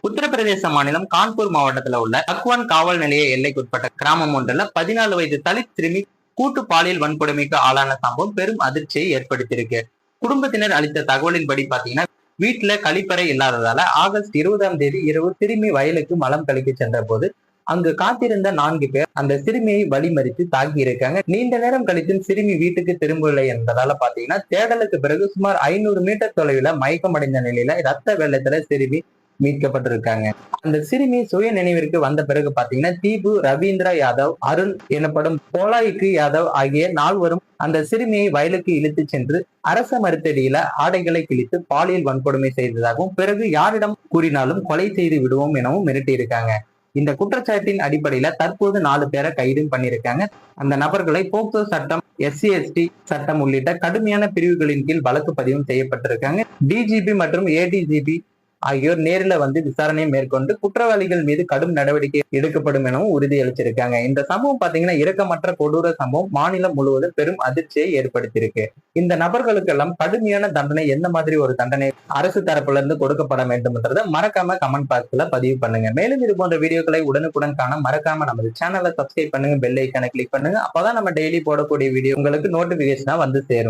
உத்தரப்பிரதேச மாநிலம் கான்பூர் மாவட்டத்துல உள்ள அக்வான் காவல் நிலைய எல்லைக்குட்பட்ட கிராமம் ஒன்றுல 14 வயது தலித் சிறுமி கூட்டு பாலியல் வன்கொடுமைக்கு ஆளான சம்பவம் பெரும் அதிர்ச்சியை ஏற்படுத்தியிருக்கு. குடும்பத்தினர் அளித்த தகவலின்படி பாத்தீங்கன்னா, வீட்டுல கழிப்பறை இல்லாததால ஆகஸ்ட் 20ஆம் தேதி இரவு சிறுமி வயலுக்கு மலம் கழிக்க சென்ற போது அங்கு காத்திருந்த 4 பேர் அந்த சிறுமியை வழிமறித்து தாக்கி இருக்காங்க. நீண்ட நேரம் கழித்தும் சிறுமி வீட்டுக்கு திரும்பவில்லை என்பதால பாத்தீங்கன்னா, தேடலுக்கு பிறகு சுமார் 500 மீட்டர் தொலைவில் மயக்கமடைந்த நிலையில ரத்த வெள்ளத்துல சிறுமி மீட்கப்பட்டிருக்காங்க. அந்த சிறுமி சுய நினைவிற்கு வந்த பிறகு பாத்தீங்கன்னா, தீபு, ரவீந்திரா யாதவ், அருண் எனப்படும் போலாய்க்கு யாதவ் ஆகிய 4வரும் அந்த சிறுமியை வயலுக்கு இழுத்து சென்று அரச மருத்தடியில ஆடைகளை கிழித்து பாலியல் வன்கொடுமை செய்ததாகவும், பிறகு யாரிடம் கூறினாலும் கொலை செய்து விடுவோம் எனவும் மிரட்டி இருக்காங்க. இந்த குற்றச்சாட்டின் அடிப்படையில தற்போது 4 பேரை கைதும் பண்ணியிருக்காங்க. அந்த நபர்களை போக்சோ சட்டம், SC/ST சட்டம் உள்ளிட்ட கடுமையான பிரிவுகளின் கீழ் வழக்கு பதிவும் செய்யப்பட்டிருக்காங்க. DGP மற்றும் ADGP ஆகியோர் நேரில் வந்து விசாரணை மேற்கொண்டு குற்றவாளிகள் மீது கடும் நடவடிக்கை எடுக்கப்படும் எனவும் உறுதியளிச்சிருக்காங்க. இந்த சம்பவம் பாத்தீங்கன்னா, இரக்கமற்ற கொடூர சம்பவம் மாநிலம் முழுவதும் பெரும் அதிர்ச்சியை ஏற்படுத்தியிருக்கு. இந்த நபர்களுக்கெல்லாம் கடுமையான தண்டனை, எந்த மாதிரி ஒரு தண்டனை அரசு தரப்புல இருந்து கொடுக்கப்பட வேண்டும்ன்றதை மறக்காம கமெண்ட் பாக்ஸ்ல பதிவு பண்ணுங்க. மேலும் இது போன்ற வீடியோக்களை உடனுக்குடன் காண மறக்காம நமது சேனலை சப்ஸ்கிரைப் பண்ணுங்க, பெல் ஐக்கானை கிளிக் பண்ணுங்க. அப்பதான் நம்ம டெய்லி போடக்கூடிய வீடியோ உங்களுக்கு நோட்டிபிகேஷனா வந்து சேரும்.